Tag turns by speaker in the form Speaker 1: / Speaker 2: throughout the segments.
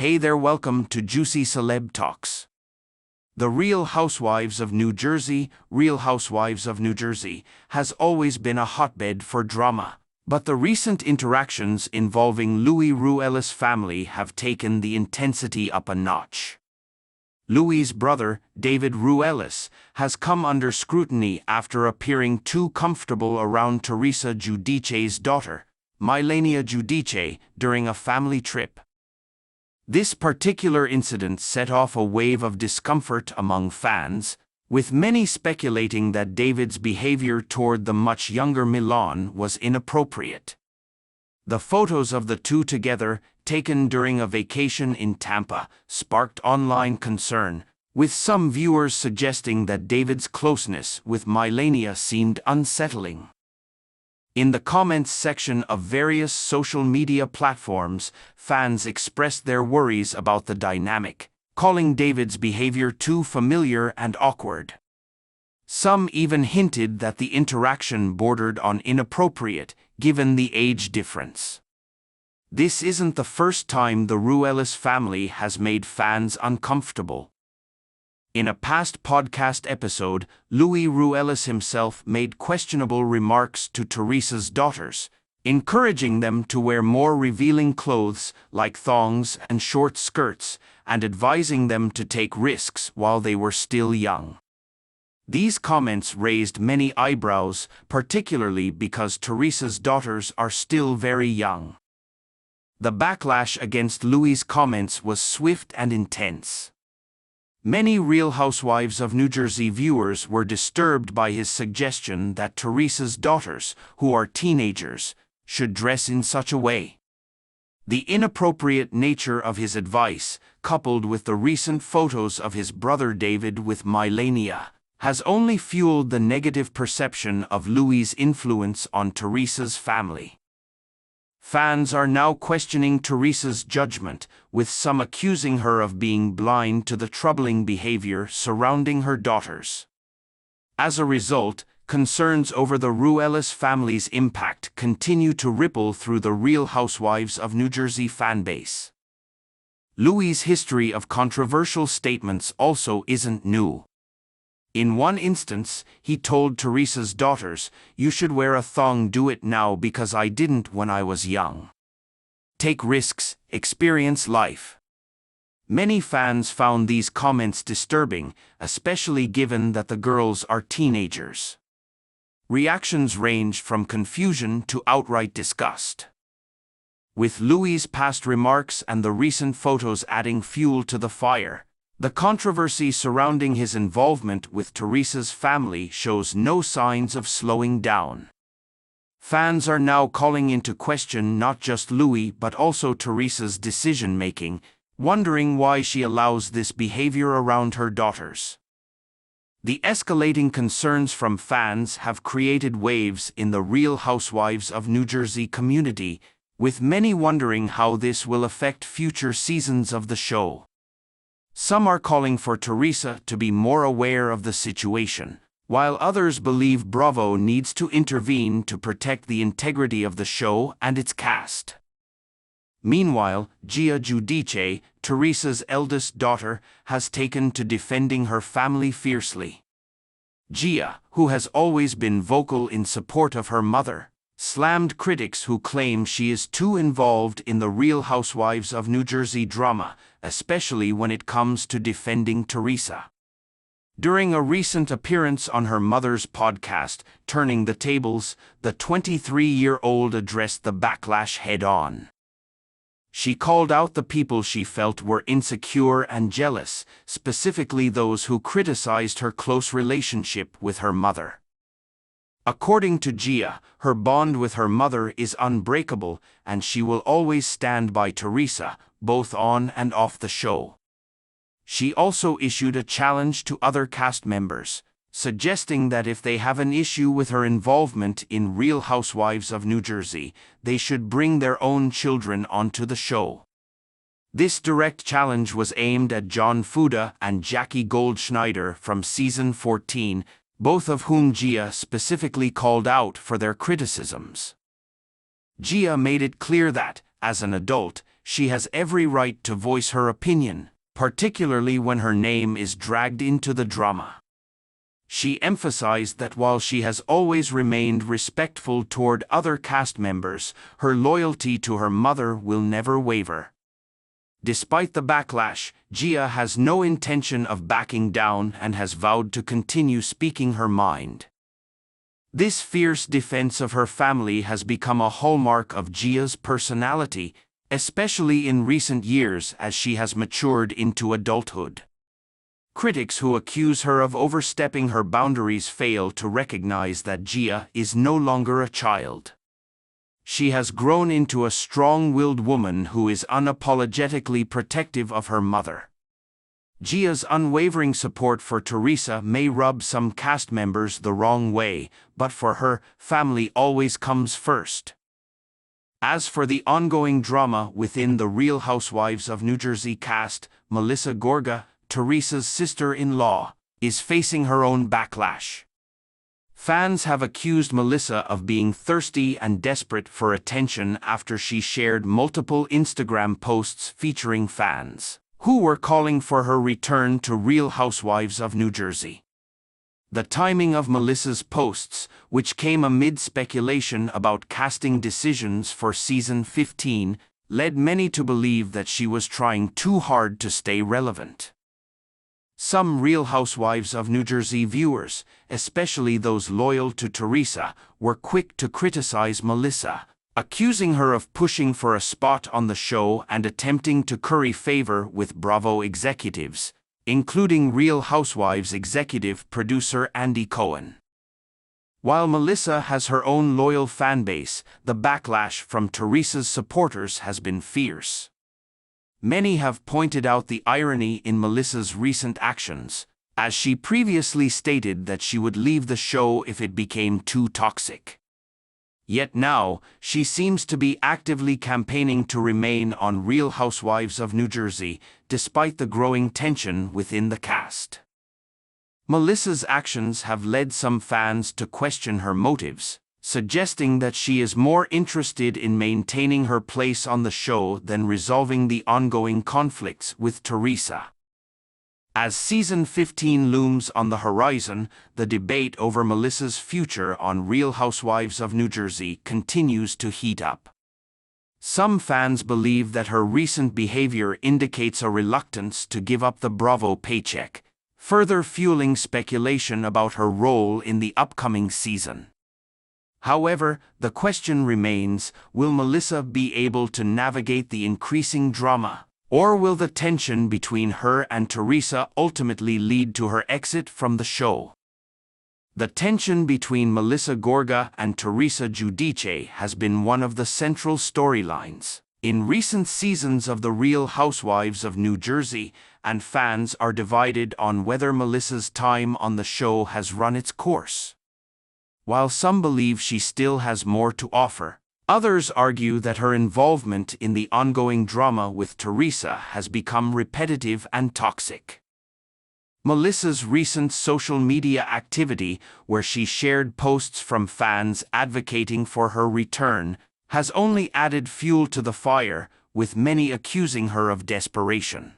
Speaker 1: Hey there, welcome to Juicy Celeb Talks. The Real Housewives of New Jersey, Real Housewives of New Jersey, has always been a hotbed for drama. But the recent interactions involving Louis Ruelas' family have taken the intensity up a notch. Louis' brother, David Ruelas, has come under scrutiny after appearing too comfortable around Teresa Giudice's daughter, Milania Giudice, during a family trip. This particular incident set off a wave of discomfort among fans, with many speculating that David's behavior toward the much younger Milan was inappropriate. The photos of the two together, taken during a vacation in Tampa, sparked online concern, with some viewers suggesting that David's closeness with Milania seemed unsettling. In the comments section of various social media platforms, fans expressed their worries about the dynamic, calling David's behavior too familiar and awkward. Some even hinted that the interaction bordered on inappropriate, given the age difference. This isn't the first time the Ruelas family has made fans uncomfortable. In a past podcast episode, Louis Ruelas himself made questionable remarks to Teresa's daughters, encouraging them to wear more revealing clothes like thongs and short skirts, and advising them to take risks while they were still young. These comments raised many eyebrows, particularly because Teresa's daughters are still very young. The backlash against Louis' comments was swift and intense. Many Real Housewives of New Jersey viewers were disturbed by his suggestion that Teresa's daughters, who are teenagers, should dress in such a way. The inappropriate nature of his advice, coupled with the recent photos of his brother David with Milania, has only fueled the negative perception of Louis' influence on Teresa's family. Fans are now questioning Teresa's judgment, with some accusing her of being blind to the troubling behavior surrounding her daughters. As a result, concerns over the Ruelas family's impact continue to ripple through the Real Housewives of New Jersey fanbase. Louis' history of controversial statements also isn't new. In one instance, he told Teresa's daughters, "You should wear a thong, do it now because I didn't when I was young. Take risks, experience life." Many fans found these comments disturbing, especially given that the girls are teenagers. Reactions ranged from confusion to outright disgust. With Louis' past remarks and the recent photos adding fuel to the fire, the controversy surrounding his involvement with Teresa's family shows no signs of slowing down. Fans are now calling into question not just Louis but also Teresa's decision-making, wondering why she allows this behavior around her daughters. The escalating concerns from fans have created waves in the Real Housewives of New Jersey community, with many wondering how this will affect future seasons of the show. Some are calling for Teresa to be more aware of the situation, while others believe Bravo needs to intervene to protect the integrity of the show and its cast. Meanwhile, Gia Giudice, Teresa's eldest daughter, has taken to defending her family fiercely. Gia, who has always been vocal in support of her mother, slammed critics who claim she is too involved in the Real Housewives of New Jersey drama, especially when it comes to defending Teresa. During a recent appearance on her mother's podcast, Turning the Tables, the 23-year-old addressed the backlash head-on. She called out the people she felt were insecure and jealous, specifically those who criticized her close relationship with her mother. According to Gia, her bond with her mother is unbreakable, and she will always stand by Teresa, both on and off the show. She also issued a challenge to other cast members, suggesting that if they have an issue with her involvement in Real Housewives of New Jersey, they should bring their own children onto the show. This direct challenge was aimed at John Fuda and Jackie Goldschneider from season 14, both of whom Gia specifically called out for their criticisms. Gia made it clear that, as an adult, she has every right to voice her opinion, particularly when her name is dragged into the drama. She emphasized that while she has always remained respectful toward other cast members, her loyalty to her mother will never waver. Despite the backlash, Gia has no intention of backing down and has vowed to continue speaking her mind. This fierce defense of her family has become a hallmark of Gia's personality, especially in recent years as she has matured into adulthood. Critics who accuse her of overstepping her boundaries fail to recognize that Gia is no longer a child. She has grown into a strong-willed woman who is unapologetically protective of her mother. Gia's unwavering support for Teresa may rub some cast members the wrong way, but for her, family always comes first. As for the ongoing drama within the Real Housewives of New Jersey cast, Melissa Gorga, Teresa's sister-in-law, is facing her own backlash. Fans have accused Melissa of being thirsty and desperate for attention after she shared multiple Instagram posts featuring fans who were calling for her return to Real Housewives of New Jersey. The timing of Melissa's posts, which came amid speculation about casting decisions for season 15, led many to believe that she was trying too hard to stay relevant. Some Real Housewives of New Jersey viewers, especially those loyal to Teresa, were quick to criticize Melissa, accusing her of pushing for a spot on the show and attempting to curry favor with Bravo executives, including Real Housewives executive producer Andy Cohen. While Melissa has her own loyal fanbase, the backlash from Teresa's supporters has been fierce. Many have pointed out the irony in Melissa's recent actions, as she previously stated that she would leave the show if it became too toxic. Yet now, she seems to be actively campaigning to remain on Real Housewives of New Jersey, despite the growing tension within the cast. Melissa's actions have led some fans to question her motives, suggesting that she is more interested in maintaining her place on the show than resolving the ongoing conflicts with Teresa. As season 15 looms on the horizon, the debate over Melissa's future on Real Housewives of New Jersey continues to heat up. Some fans believe that her recent behavior indicates a reluctance to give up the Bravo paycheck, further fueling speculation about her role in the upcoming season. However, the question remains, will Melissa be able to navigate the increasing drama, or will the tension between her and Teresa ultimately lead to her exit from the show? The tension between Melissa Gorga and Teresa Giudice has been one of the central storylines in recent seasons of The Real Housewives of New Jersey, and fans are divided on whether Melissa's time on the show has run its course. While some believe she still has more to offer, others argue that her involvement in the ongoing drama with Teresa has become repetitive and toxic. Melissa's recent social media activity, where she shared posts from fans advocating for her return, has only added fuel to the fire, with many accusing her of desperation.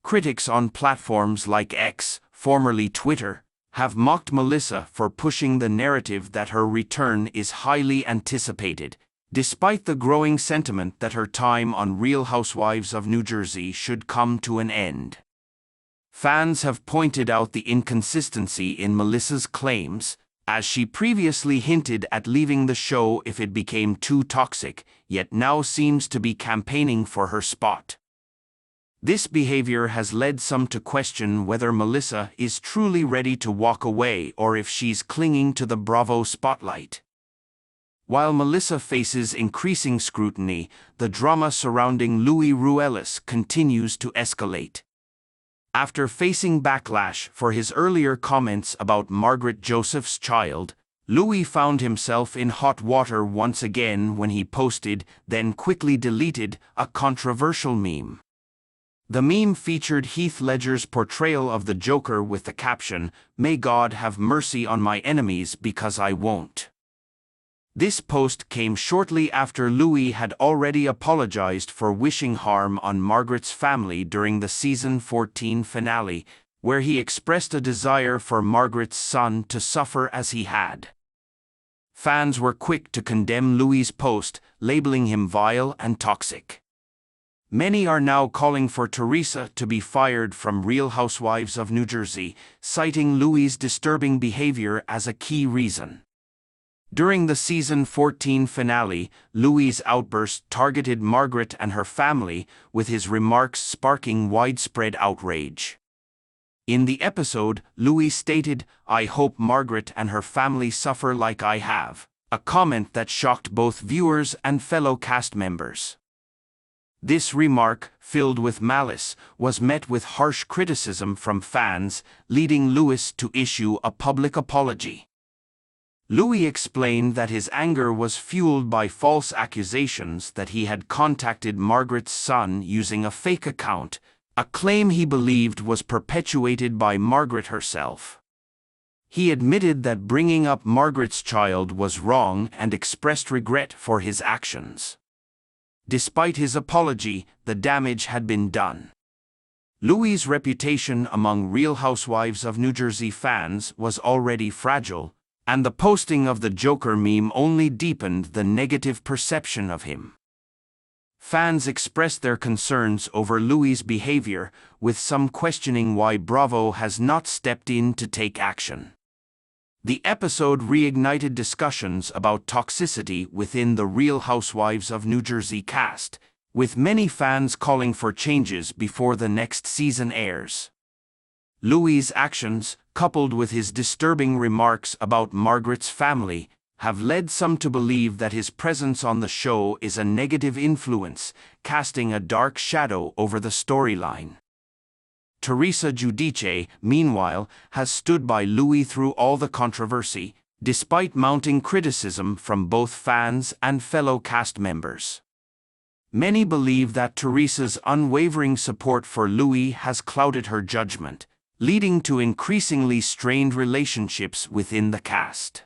Speaker 1: Critics on platforms like X, formerly Twitter, have mocked Melissa for pushing the narrative that her return is highly anticipated, despite the growing sentiment that her time on Real Housewives of New Jersey should come to an end. Fans have pointed out the inconsistency in Melissa's claims, as she previously hinted at leaving the show if it became too toxic, yet now seems to be campaigning for her spot. This behavior has led some to question whether Melissa is truly ready to walk away or if she's clinging to the Bravo spotlight. While Melissa faces increasing scrutiny, the drama surrounding Ruelas continues to escalate. After facing backlash for his earlier comments about Margaret Joseph's child, Louis found himself in hot water once again when he posted, then quickly deleted, a controversial meme. The meme featured Heath Ledger's portrayal of the Joker with the caption, "May God have mercy on my enemies because I won't." This post came shortly after Louis had already apologized for wishing harm on Margaret's family during the season 14 finale, where he expressed a desire for Margaret's son to suffer as he had. Fans were quick to condemn Louis' post, labeling him vile and toxic. Many are now calling for Teresa to be fired from Real Housewives of New Jersey, citing Louis' disturbing behavior as a key reason. During the season 14 finale, Louis' outburst targeted Margaret and her family, with his remarks sparking widespread outrage. In the episode, Louis stated, "I hope Margaret and her family suffer like I have," a comment that shocked both viewers and fellow cast members. This remark, filled with malice, was met with harsh criticism from fans, leading Louis to issue a public apology. Louis explained that his anger was fueled by false accusations that he had contacted Margaret's son using a fake account, a claim he believed was perpetuated by Margaret herself. He admitted that bringing up Margaret's child was wrong and expressed regret for his actions. Despite his apology, the damage had been done. Louis' reputation among Real Housewives of New Jersey fans was already fragile, and the posting of the Joker meme only deepened the negative perception of him. Fans expressed their concerns over Louis' behavior, with some questioning why Bravo has not stepped in to take action. The episode reignited discussions about toxicity within the Real Housewives of New Jersey cast, with many fans calling for changes before the next season airs. Louis' actions, coupled with his disturbing remarks about Margaret's family, have led some to believe that his presence on the show is a negative influence, casting a dark shadow over the storyline. Teresa Giudice, meanwhile, has stood by Louis through all the controversy, despite mounting criticism from both fans and fellow cast members. Many believe that Teresa's unwavering support for Louis has clouded her judgment, leading to increasingly strained relationships within the cast.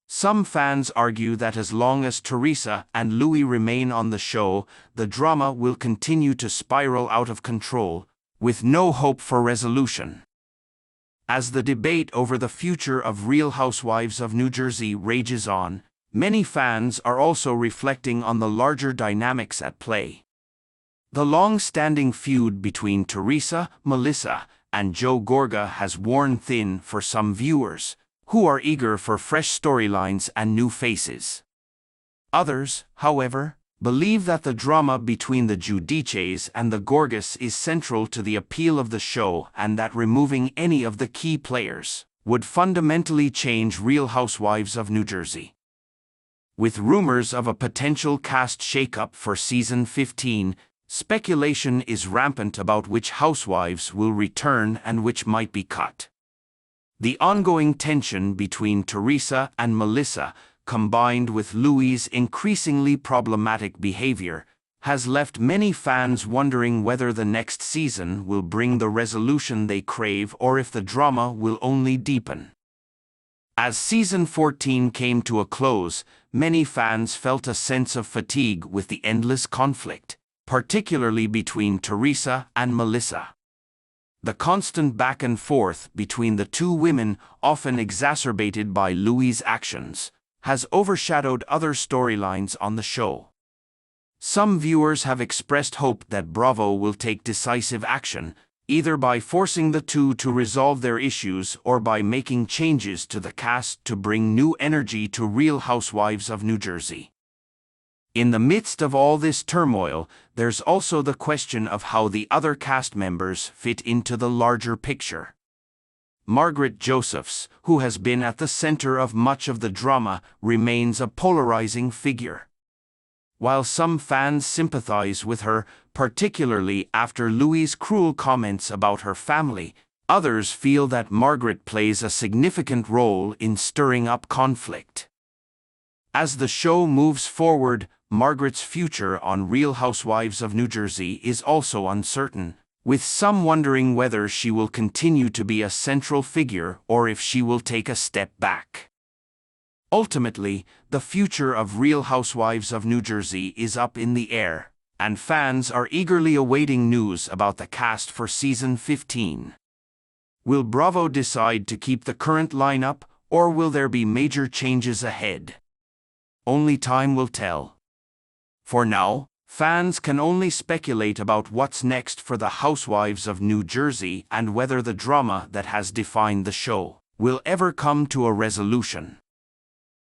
Speaker 1: Some fans argue that as long as Teresa and Louis remain on the show, the drama will continue to spiral out of control, with no hope for resolution. As the debate over the future of Real Housewives of New Jersey rages on, many fans are also reflecting on the larger dynamics at play. The long-standing feud between Teresa, Melissa, and Joe Gorga has worn thin for some viewers, who are eager for fresh storylines and new faces. Others, however, believe that the drama between the Giudices and the Gorgas is central to the appeal of the show and that removing any of the key players would fundamentally change Real Housewives of New Jersey. With rumors of a potential cast shakeup for season 15, speculation is rampant about which housewives will return and which might be cut. The ongoing tension between Teresa and Melissa, combined with Louis' increasingly problematic behavior, has left many fans wondering whether the next season will bring the resolution they crave or if the drama will only deepen. As season 14 came to a close, many fans felt a sense of fatigue with the endless conflict, particularly between Teresa and Melissa. The constant back and forth between the two women, often exacerbated by Louis' actions, has overshadowed other storylines on the show. Some viewers have expressed hope that Bravo will take decisive action, either by forcing the two to resolve their issues or by making changes to the cast to bring new energy to Real Housewives of New Jersey. In the midst of all this turmoil, there's also the question of how the other cast members fit into the larger picture. Margaret Josephs, who has been at the center of much of the drama, remains a polarizing figure. While some fans sympathize with her, particularly after Louis' cruel comments about her family, others feel that Margaret plays a significant role in stirring up conflict. As the show moves forward, Margaret's future on Real Housewives of New Jersey is also uncertain, with some wondering whether she will continue to be a central figure or if she will take a step back. Ultimately, the future of Real Housewives of New Jersey is up in the air, and fans are eagerly awaiting news about the cast for season 15. Will Bravo decide to keep the current lineup, or will there be major changes ahead? Only time will tell. For now, fans can only speculate about what's next for the Housewives of New Jersey and whether the drama that has defined the show will ever come to a resolution.